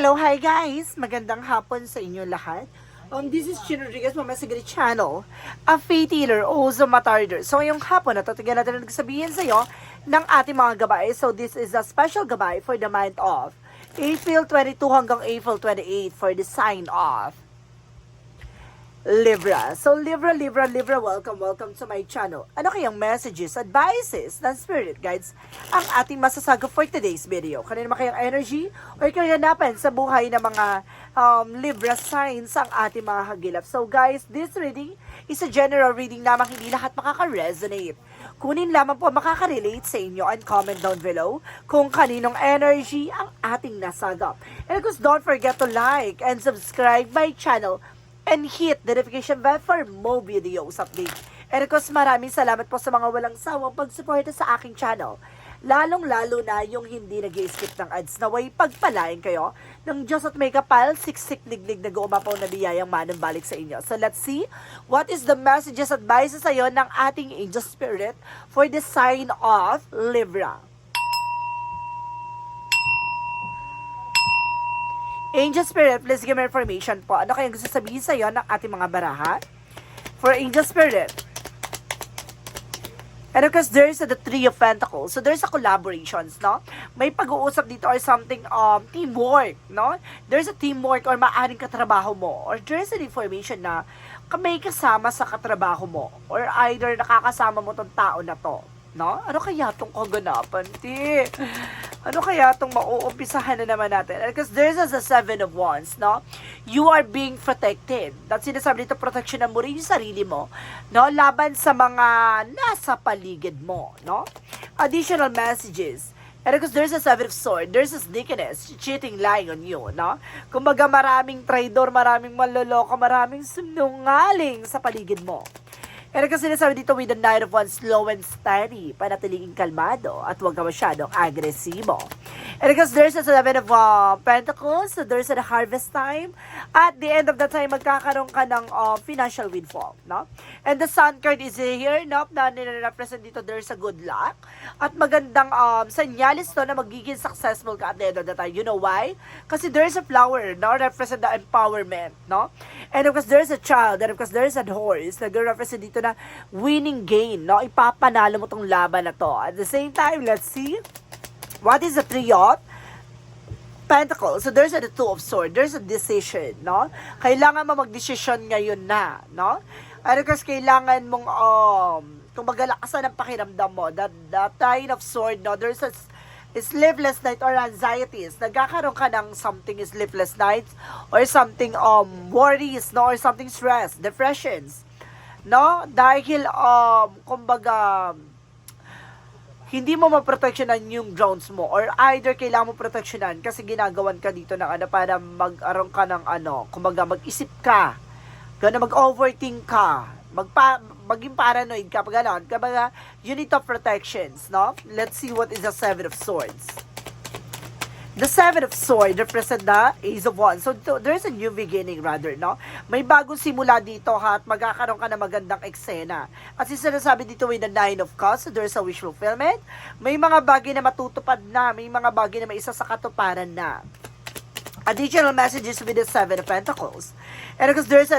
Hello, hi guys! Magandang hapon sa inyo lahat. This is Chin Rodriguez, Mama Sigrid Channel, a faith healer, also matarder. So, ngayong hapon, natatagal natin na nagsabihin sa iyo ng ating mga gabay. So, this is a special gabay for the month of April 22 hanggang April 28 for the sign of Libra. So, Libra, welcome to my channel. Ano kayang messages, advices, ng spirit guides ang ating masasagot for today's video? Kanina naman kayang energy or kaganapan sa buhay ng mga Libra signs ang ating mga hagilap. So, guys, this reading is a general reading lamang, hindi lahat makaka-resonate. Kunin lamang po makaka-relate sa inyo and comment down below kung kaninong energy ang ating nasagap. And of course, don't forget to like and subscribe my channel and hit the notification bell for more videos update. And of course, maraming salamat po sa mga walang sawang pagsuporta sa aking channel. Lalong-lalo na yung hindi nag-skip ng ads, naway pagpalain kayo ng Diyos at may kapal, siksik liglig na gumapaw na biyayang manumbalik sa inyo. So let's see what is the messages, advices sa'yo ng ating angel spirit for the sign of Libra. Angel Spirit, please give me information po. Ano kayang gusto sabihin sa iyo ng ating mga baraha? For Angel Spirit. And of course, there's the Three of Pentacles. So, there's a collaborations, no? May pag-uusap dito or something, teamwork, no? There's a teamwork or maaaring katrabaho mo. Or there's an information na may kasama sa katrabaho mo. Or either nakakasama mo tong tao na to. No? Ano kaya itong kaganapan, ti? Ano kaya itong mauumpisahan na naman natin? Because there's a Seven of Wands, no? You are being protected. That's sinasabi dito, protection mo rin yung sarili mo, no? Laban sa mga nasa paligid mo, no? Additional messages. And because there's a Seven of Swords, there's a sneakiness, cheating, lying on you, no? Kumbaga maraming traidor, maraming manloloko, maraming sinungaling sa paligid mo. And kasi sinasabi dito with the Knight of Wands, slow and steady, panatiling kalmado, at huwag ka masyadong agresibo. And because there's a Seven of Pentacles, so there's a harvest time. At the end of the time, magkakaroon ka ng financial windfall, no? And the Sun card is here, no? Na nire-represent dito, there's a good luck. At magandang senyalis to na magiging successful ka at the end of the time. You know why? Kasi there's a flower, no? Represent the empowerment, no? And of course, there's a child, and of course, there's a horse, nag-represent dito na winning gain, no? Ipapanalo mo tong laban na to. At the same time, let's see. What is the Three of Pentacles? So, there's a Two of Swords. There's a decision, no? Kailangan mo mag-decision ngayon na, no? And of course, kailangan mong, kung magalakasan ang pakiramdam mo, that Nine of Swords, no? There's a sleepless night or anxieties. Nagkakaroon ka ng something sleepless nights or something, worries, no? Or something stress, depressions, no? Dahil, kumbaga, hindi mo maproteksyonan yung grounds mo or either kailangan mo proteksyonan kasi ginagawan ka dito ng ano para mag-aron ka ng ano, kumbaga mag-isip ka, gano'n, mag-overthink ka, maging paranoid ka, pag gano'n, kumbaga unit of protections, no? Let's see what is the Seven of Swords. The Seven of Swords represent the Ace of Wands. So, there's a new beginning rather, no? May bagong simula dito ha, at magkakaroon ka ng magandang eksena. At sinasabi dito with the Nine of Cups, so there's a wish fulfillment. May mga bagay na matutupad na, may mga bagay na may isa sa katuparan na. Additional messages with the Seven of Pentacles. And because there's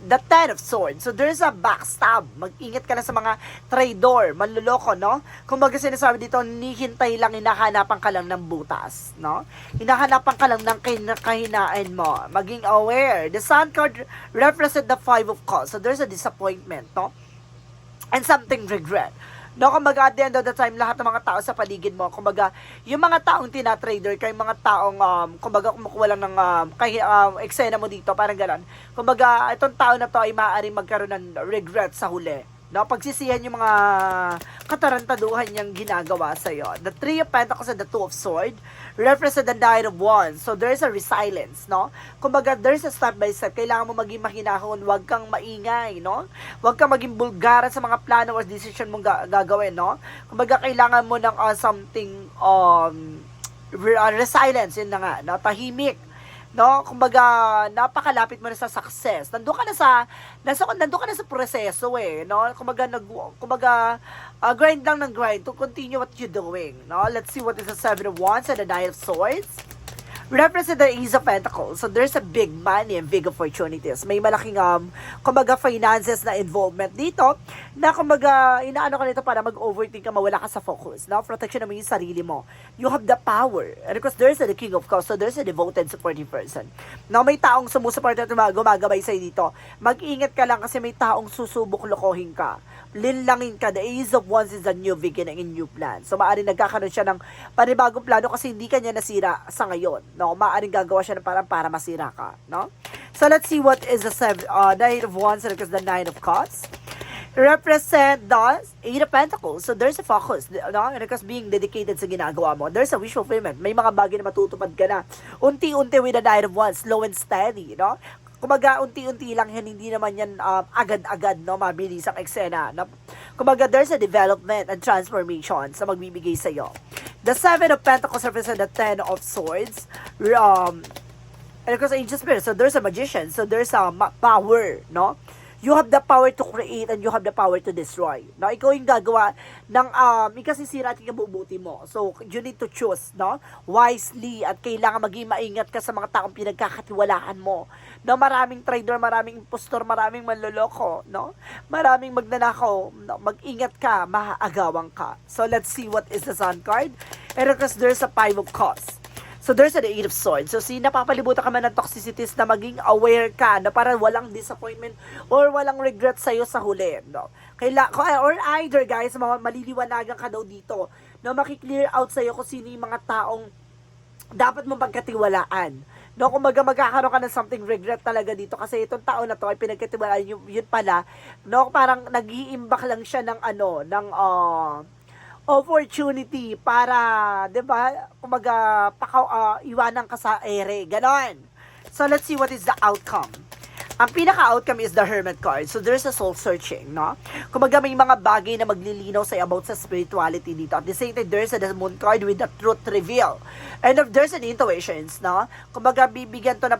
the Ten of Swords. So, there's a backstab. Mag-ingat ka na sa mga traidor, manluloko, no? Kung baga sinasabi dito, hintay lang, hinahanapan ka lang ng butas, no? Hinahanapan ka lang ng kahinaan mo. Maging aware. The Sun card represent the Five of Cups. So, there's a disappointment, no? And something regret. No, kumbaga at the end of the time, lahat ng mga tao sa paligid mo, kumbaga, yung mga taong tina-trader, kay mga taong, kumbaga, kumukuha lang ng, eksena mo dito, parang gano'n. Kumbaga, itong tao na to ay maaaring magkaroon ng regret sa huli. No, pagsisihan yung mga katarantaduhan niyang ginagawa sa iyo. The Three of Pentacles and the Two of Swords represent the Nine of Wands. So, there's a resilience, no? Kumbaga, there's a step by step. Kailangan mo maging mahinahon, huwag kang maingay, no? Huwag kang maging bulgaran sa mga plano or decision mong gagawin, no? Kumbaga, kailangan mo ng something, resilience, yun na nga, no? Tahimik. No, kumbaga napakalapit mo na sa success. Nandoon ka na sa proseso no. Kumbaga grind lang ng grind to continue what you're doing, no. Let's see what is the Seven of Wands and the Nine of Swords. represent the Ace of Pentacles. So there's a big money and big opportunities. May malaking kumbaga finances na involvement dito na kumbaga inaano ka nito para mag-overthink ka, mawala ka sa focus. Now, protection naman yung sarili mo. You have the power. And of course, there's the King of Cups. So there's a devoted supportive person. Now, may taong sumusuporta at gumagabay sa'yo dito. Mag-ingat ka lang kasi may taong susubok lokohin ka. Linlangin ka. The Ace of Wands is a new beginning and new plan. So, maaaring nagkakaroon siya ng panibagong plano kasi hindi kanya nasira sa ngayon. No? Maaaring gagawa siya ng parang para masira ka. No? So, let's see what is the Knight of Wands and the Nine of Cups. Represent the Eight of Pentacles. So, there's a focus. No? And because being dedicated sa ginagawa mo, there's a wish fulfillment. May mga bagay na matutupad ka na. Unti-unti with the Nine of Wands, slow and steady. No? Kumaga, unti-unti lang yan, hindi naman yan agad-agad, no, mabilis ang eksena. No? Kumaga, there's a development and transformation sa magbibigay sa'yo. The Seven of Pentacles represent the Ten of Swords. And of course, Angel Spirit. So, there's a magician. So, there's a power, no? You have the power to create and you have the power to destroy. No? Ikaw yung gagawa ng ikasisira at ikabubuti mo. So, you need to choose, no? Wisely at kailangan maging maingat ka sa mga taong pinagkakatiwalaan mo. No? Maraming trader, maraming impostor, maraming manloloko, no? Maraming magnanakaw. No? Mag-ingat ka, maaagawang ka. So, let's see what is the Sun card. And of course, there's a Five of Cups. So, there's the Eight of Swords. So, napapalibutan ka man ng toxicities na maging aware ka na para walang disappointment or walang regret sa'yo sa huli. No? Or either, guys, maliliwanagan ka daw dito na makiklear out sa'yo kung sino yung mga taong dapat mong pagkatiwalaan. No, kung magkakaroon ka ng something regret talaga dito kasi itong tao na to ay pinagkatiwalaan yun pala, no, parang nag-iimbak lang siya ng opportunity para, 'di ba? Kumaga iwanan ka sa ere, ganon. So let's see what is the outcome. Ang pinaka-outcome is the Hermit card. So there's a soul searching, no? Kumaga may mga bagay na maglilinaw sa about sa spirituality dito. At the same time, there's a Moon card with the truth reveal. And if there's an intuitions, no? Kumaga bibigyan to na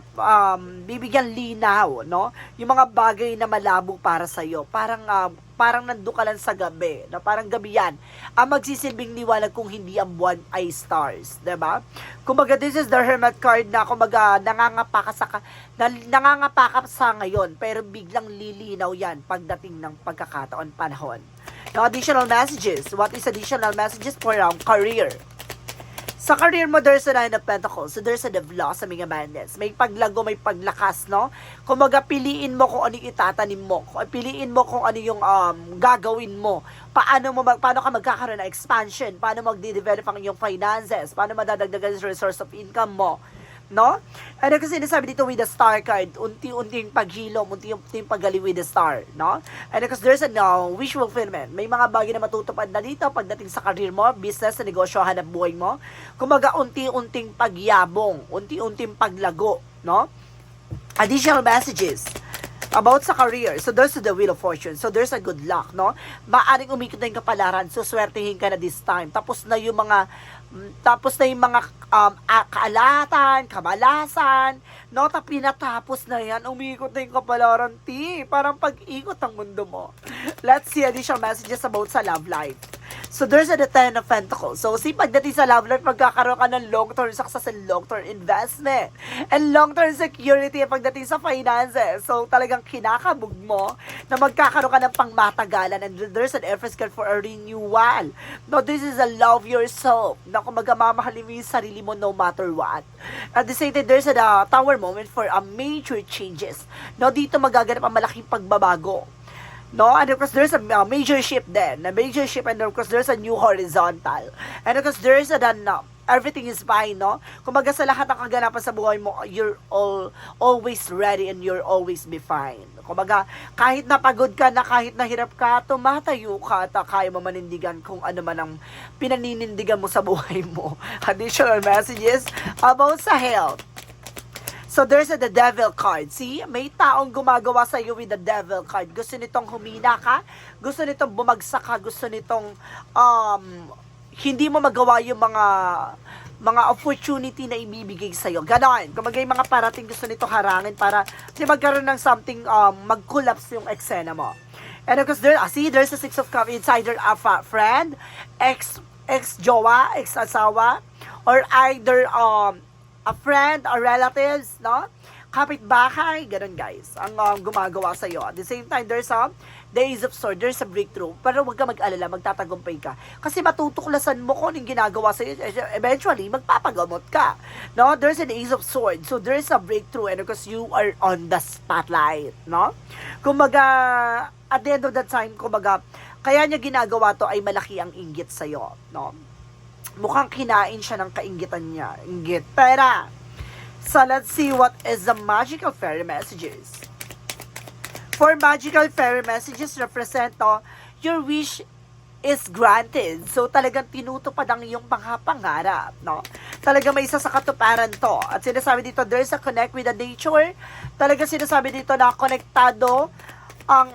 bibigyan linaw, no? Yung mga bagay na malabo para sa iyo. Parang nandoon ka lang sa gabi, na parang gabi yan, ang magsisilbing liwanag kung hindi ang buwan ay stars, diba? Kumbaga, this is the Hermit card na kumbaga nangangapa ka sa ngayon, pero biglang lilinaw yan pagdating ng pagkakataon, panahon. Now, additional messages. What is additional messages for career? Sa career mo, there's a Nine of Pentacles. So, there's a blossoming abundance. May paglago, may paglakas, no? Kumaga, piliin mo kung ano yung itatanim mo. Piliin mo kung ano yung gagawin mo. Paano ka magkakaroon ng expansion? Paano magde-develop ang iyong finances? Paano madadagdagan yung resource of income mo? No? Ano kasi sinasabi dito with the Star card, unti-unting paghilom, unti-unting paggaliw with the Star, no? And because there's a wish fulfillment. May mga bagay na matutupad na dito pagdating sa career mo, business, sa negosyo, hanap buhay mo. Kumaga, unti-unting pagyabong, unti-unting paglago, no? Additional messages about sa career. So, there's the Wheel of Fortune. So, there's a good luck, no? Maaring umikot na yung kapalaran. So, swertihin ka na this time. Tapos na yung mga kaalatan, kamalasan, no? Pinatapos na yan. Umikot na yung kapalaran, parang pag-ikot ang mundo mo. Let's see additional messages about sa love life. So, there's the Ten of Pentacles. So, pagdating sa love life, magkakaroon ka ng long-term success and long-term investment. And long-term security pagdating sa finances. So, talagang kinakabog mo na magkakaroon ka ng pangmatagalan. And there's an Empress card for a renewal. No, this is a love yourself. Na kung magmamahalin mo yung sarili mo no matter what. At the same time, there's a Tower moment for a major changes. No, dito magaganap ang malaking pagbabago. No, and of course, there's a major shift then. A major shift, and of course, there's a new horizontal. And of course, there's a everything is fine, no? Kumbaga sa lahat ng kaganapan sa buhay mo, you're always ready and you're always be fine. Kumbaga, kahit napagod ka na, kahit nahirap ka, tumatayo ka at kaya mo manindigan kung ano man ang pinaninindigan mo sa buhay mo. Additional messages about sa health. So, there's the Devil card. See? May taong gumagawa sa iyo with the Devil card. Gusto nitong humina ka. Gusto nitong bumagsak ka. Gusto nitong hindi mo magawa yung mga opportunity na ibibigay sa iyo. Ganon. Kung may mga parating gusto nito harangin para magkaroon ng something, mag-collapse yung eksena mo. And of course, there's a Six of Cups insider friend, ex-jowa, ex-asawa, or either, a friend, or relatives, no? Kapitbahay, ganun guys, ang gumagawa sa'yo. At the same time, there's the Ace of Swords, there's a breakthrough. Pero huwag ka mag-alala, magtatagumpay ka. Kasi matutuklasan mo kung anong ginagawa sa'yo. Eventually, magpapagamot ka. No? There's an Ace of Swords. So, there's a breakthrough and because you are on the spotlight. No? Kumbaga, at the end of the time, kumbaga, kaya niya ginagawa to ay malaki ang inggit sa'yo. No? Mukhang kinain siya ng kainggitan niya. Inggit. Pera. So, let's see what is the magical fairy messages. For magical fairy messages represent your wish is granted. So, talagang tinutupad ang iyong pangarap, no? Talagang may isa sa katuparan to. At sinasabi dito, there's a connect with the nature. Talagang sinasabi dito na konektado ang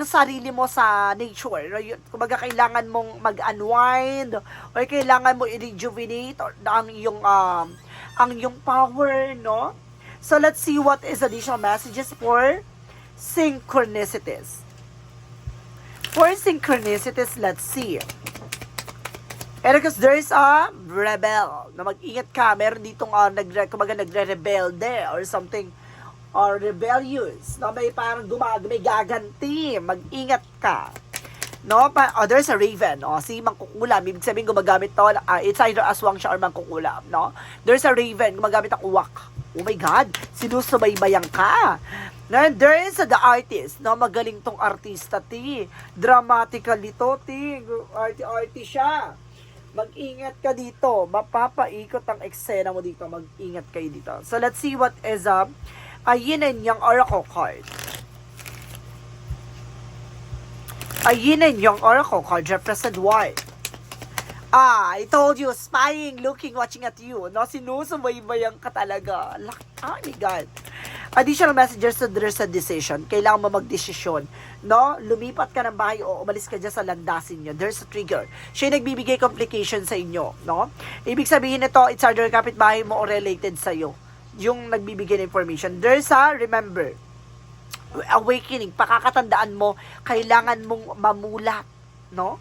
sarili mo sa nature. Kumbaga, kailangan mong mag-unwind or kailangan mo i-rejuvenate ang iyong power, no? So, let's see what is additional messages for synchronicities. For synchronicities, let's see. And because there is a rebel, na mag-ingat ka, meron ditong nagre-rebelde or something, or rebellious, na may parang may gaganti, mag-ingat ka. No? There's a raven, si mangkukulam, ibig sabihin gumagamit to, it's either aswang siya or mangkukulam, no? There's a raven, gumagamit ang uwak. Oh my God, sinusubaybayan ka. Then, there is the artist, no? Magaling tong artista, dramatical dito, arty siya. Mag-ingat ka dito, mapapaikot ang eksena mo dito, mag-ingat kayo dito. So, let's see what is a yin and yang oracle card. A yin and yang oracle card represent what? I told you, spying, looking, watching at you. No, sinusubaybayan ka talaga. Oh my God. Additional messages, so there's a decision. Kailangan mo magdesisyon. No? Lumipat ka ng bahay o umalis ka dyan sa landasin nyo. There's a trigger. Siya yung nagbibigay complication sa inyo. No? Ibig sabihin nito, it's either kapitbahay mo o related sa'yo. Yung nagbibigay ng information. There's a, remember, awakening. Pakakatandaan mo, kailangan mong mamulat. No?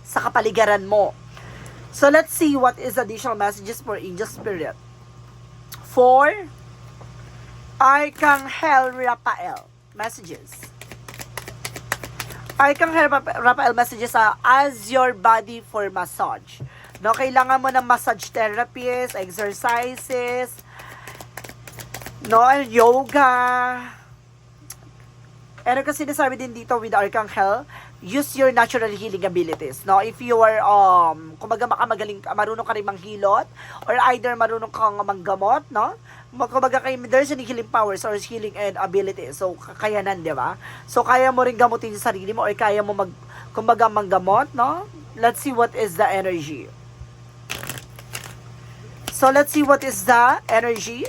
Sa kapaligiran mo. So, let's see what is additional messages for angel spirit. For Archangel Raphael messages. Archangel Raphael messages as your body for massage. No, kailangan mo ng massage therapies, exercises, no, yoga. Ano kasi sinasabi din dito with Archangel, use your natural healing abilities. No, if you are kumbaga marunong ka rin manghilot or either marunong kang manggamot, no? Kumbaga there's any healing powers or healing and abilities. So kakayanan, 'di ba? So kaya mo rin gamutin yung sarili mo or kaya mo kumbaga manggamot, no? Let's see what is the energy. So let's see what is the energy.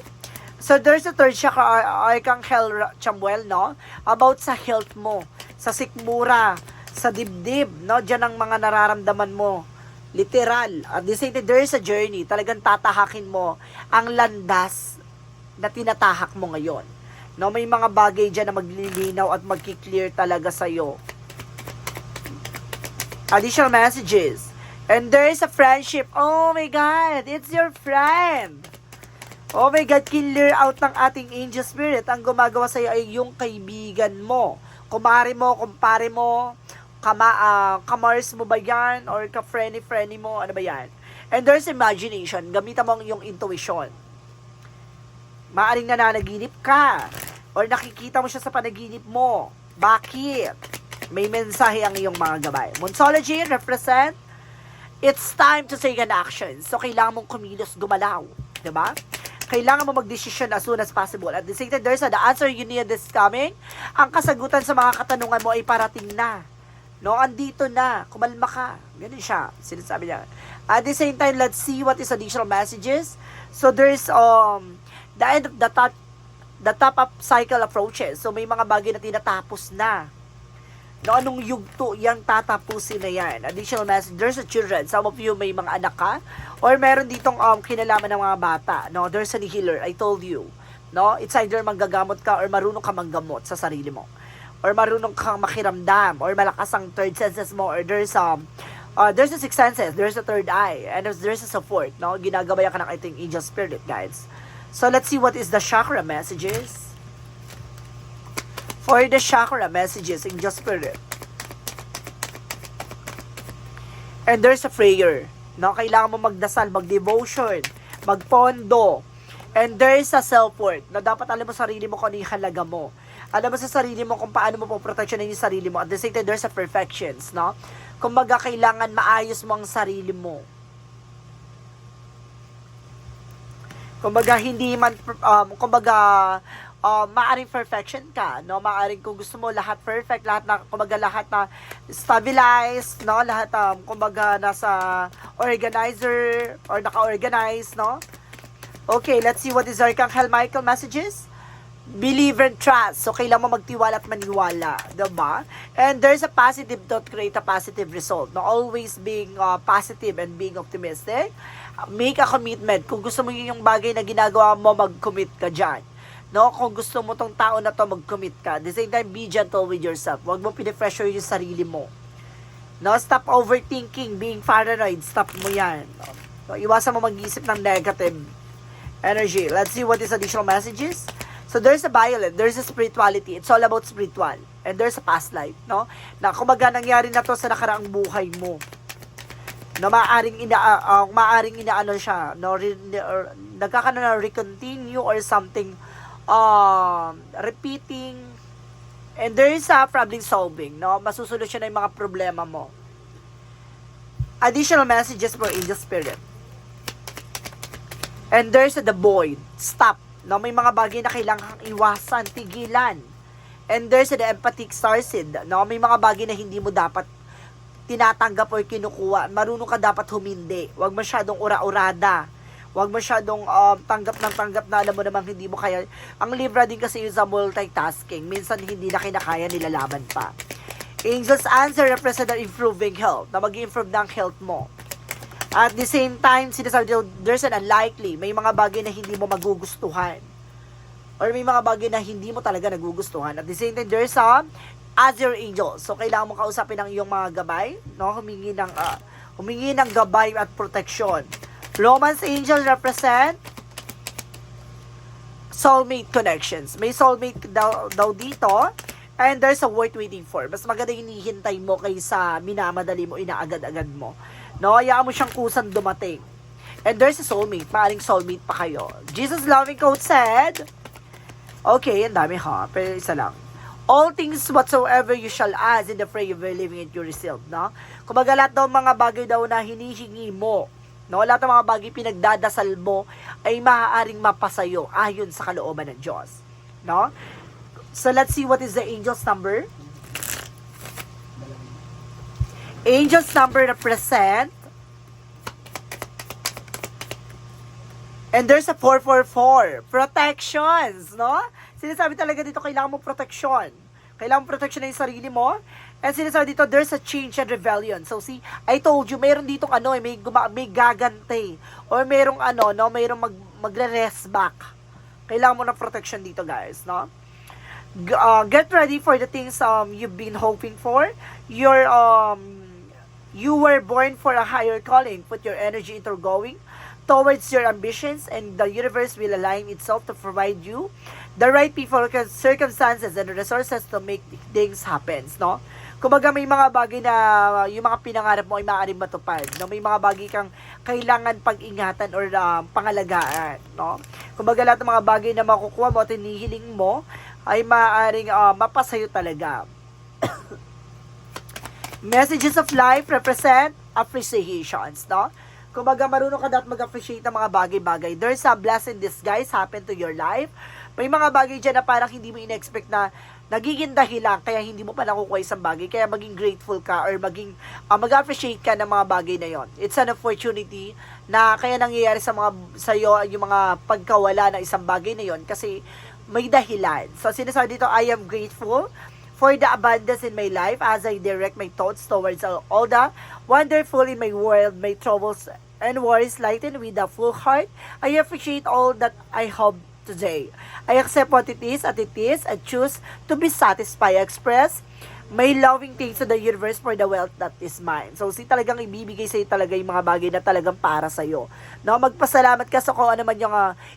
So there's a third chakra, Archangel Chamuel, no? About sa health mo, sa sikmura, sa dibdib, no? Diyan ang mga nararamdaman mo. Literal. At the same time, there's a journey. Talagang tatahakin mo ang landas na tinatahak mo ngayon. No? May mga bagay dyan na maglilinaw at magki-clear talaga sa'yo. Additional messages. And there is a friendship. Oh my God! It's your friend! Oh my God, clear out ng ating angel spirit. Ang gumagawa sa'yo ay yung kaibigan mo. Kumare mo, kumpare mo, kamars mo ba yan? Or ka-friendly mo, ano ba yan? And there's imagination. Gamitan mo yung intuition. Maaring nananaginip ka. Or nakikita mo siya sa panaginip mo. Bakit? May mensahe ang iyong mga gabay. Monsology represent, it's time to take an action. So, kailangan mong kumilos, gumalaw. Diba? Kailangan mo mag-decision as soon as possible. At the same time, there's the answer you need is coming. Ang kasagutan sa mga katanungan mo ay parating na. No, andito na. Kumalma ka. Ganun siya. Sinasabi niya. At the same time, let's see what is additional messages. So, there's the end of the top-up cycle approaches. So, may mga bagay na tinatapos na. No, anong yugto, yang tatapusin na yan. Additional message, there's a children. Some of you may mga anak ka. Or meron ditong kinalaman ng mga bata. No, there's a healer. I told you. No, it's either manggagamot ka or marunong ka manggamot sa sarili mo. Or marunong kang makiramdam. Or malakas ang third senses mo. Or there's There's a sixth senses, there's a third eye, and there's a support, no? Ginagabayan ka ng ating angel spirit guides. So let's see what is the chakra messages. For the chakra messages, angel spirit. And there's a prayer, no? Kailangan mo magdasal, magdevotion, magpondo. And there's a self-worth, na dapat alam mo sarili mo kung ano yung halaga mo. Alam mo sa sarili mo kung paano mo poproteksyonan yung sarili mo. At the same time, there's a perfections, no? Kumbaga, kailangan maayos mo ang sarili mo. Kumbaga, hindi man, maaring perfection ka, no? Maaring kung gusto mo lahat perfect, lahat na, kumbaga, lahat na stabilized, no? Lahat, kumbaga, nasa organizer or naka-organize, no? Okay, let's see what is Archangel Michael messages. Believe and trust. So, kailangan mo magtiwala at maniwala. Diba? And there's a positive thought, create a positive result. No? Always being positive and being optimistic. Make a commitment. Kung gusto mo yung bagay na ginagawa mo, mag-commit ka dyan. No? Kung gusto mo tong tao na to, mag-commit ka. At the same time, be gentle with yourself. Huwag mo pinipressure yung sarili mo. No? Stop overthinking, being paranoid. Stop mo yan. No? Iwasan mo mag-isip ng negative energy. Let's see what is additional messages. So, there's a violet, there's a spirituality. It's all about spiritual. And there's a past life, no? Na kumbaga nangyari na to sa nakaraang buhay mo. Na maaring inaano siya, no? Nagkakaroon na recontinue or something repeating. And there is a problem solving, no? Masusolusyon na yung mga problema mo. Additional messages for angel spirit. And there's the void. Stop. No, may mga bagay na kailangang iwasan, tigilan. And there's the empathic starseed. No, may mga bagay na hindi mo dapat tinatanggap or kinukuha. Marunong ka dapat humindi. Huwag masyadong ura-urada. Huwag masyadong tanggap na alam mo namang hindi mo kaya. Ang Libra din kasi yung sa multitasking. Minsan hindi na kinakaya, nilalaban pa. Angel's answer represent the improving health. Na mag-improve ng health mo. At the same time, sinasabi dito, there's an unlikely. May mga bagay na hindi mo magugustuhan. Or may mga bagay na hindi mo talaga nagugustuhan. At the same time, there's a Azure Angel. So, kailangan mo kausapin ang iyong mga gabay. No? Humingi ng gabay at protection. Romance Angel represent soulmate connections. May soulmate daw dito. And there's a worth waiting for. Mas maganda hinihintay mo kaysa minamadali mo, inaagad-agad mo. No, hayaan mo siyang kusang dumating. And there's a soulmate. Maaring soulmate pa kayo. Jesus Loving Quote said, okay, ang dami ha, pero isa lang. All things whatsoever you shall ask in the prayer of believing it you receive, no? Kumbaga lahat daw mga bagay daw na hinihingi mo, no? Lahat ng mga bagay pinagdadasal mo ay maaaring mapasayo ayon sa kalooban ng Diyos, no? So let's see what is the angel's number. Angel's number represent, and there's a 444, protections, no? Sinasabi talaga dito, kailangan mo protection. Kailangan mo protection na yung sarili mo. And sinasabi dito, there's a change and rebellion. So see, I told you, mayroon dito may gagante. Or mayroong mayroong magre-rest back. Kailangan mo ng protection dito, guys, no? Get ready for the things you've been hoping for. You were born for a higher calling. Put your energy into going towards your ambitions, and the universe will align itself to provide you the right people, circumstances, and resources to make things happen, no? Kumbaga may mga bagay na yung mga pinangarap mo ay maaaring matupad, no? May mga bagay kang kailangan pag-ingatan or pangalagaan, no? Kumbaga lahat ng mga bagay na makukuha mo at hinihiling mo ay maaaring mapasayo talaga. Messages of life represent appreciations, no? Kumbaga, marunong ka dapat mag-appreciate ng mga bagay-bagay. There's a blessing disguise happen to your life. May mga bagay dyan na parang hindi mo in-expect na nagiging dahilan, kaya hindi mo pa nakukuha isang bagay. Kaya maging grateful ka or maging mag-appreciate ka ng mga bagay na yon. It's an opportunity na kaya nangyayari sa'yo yung mga pagkawala ng isang bagay na yon kasi may dahilan. So, sinasabi dito, I am grateful for the abundance in my life as I direct my thoughts towards all the wonderful in my world, my troubles and worries lighten with a full heart. I appreciate all that I have today. I accept what it is, and choose to be satisfied. I express may loving things to the universe for the wealth that is mine. So, si talagang ibibigay sa'yo talaga yung mga bagay na talagang para sa'yo. No? Magpasalamat ka sa kung ano man yung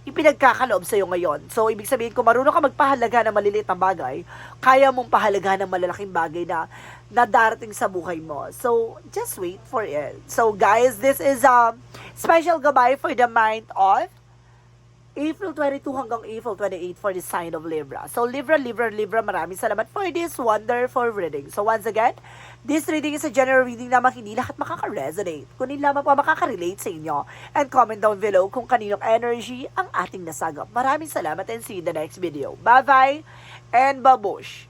ipinagkakaloob sa'yo ngayon. So, ibig sabihin, kung marunong ka magpahalaga ng maliliit na bagay, kaya mong pahalagahan ng malalaking bagay na darating sa buhay mo. So, just wait for it. So, guys, this is special gabay for the month of April 22 hanggang April 28 for the sign of Libra. So, Libra, maraming salamat for this wonderful reading. So, once again, this reading is a general reading naman hindi lahat makaka-resonate. Kunin lamang po makaka-relate sa inyo. And comment down below kung kaninong energy ang ating nasagap. Maraming salamat and see you in the next video. Bye-bye and babush!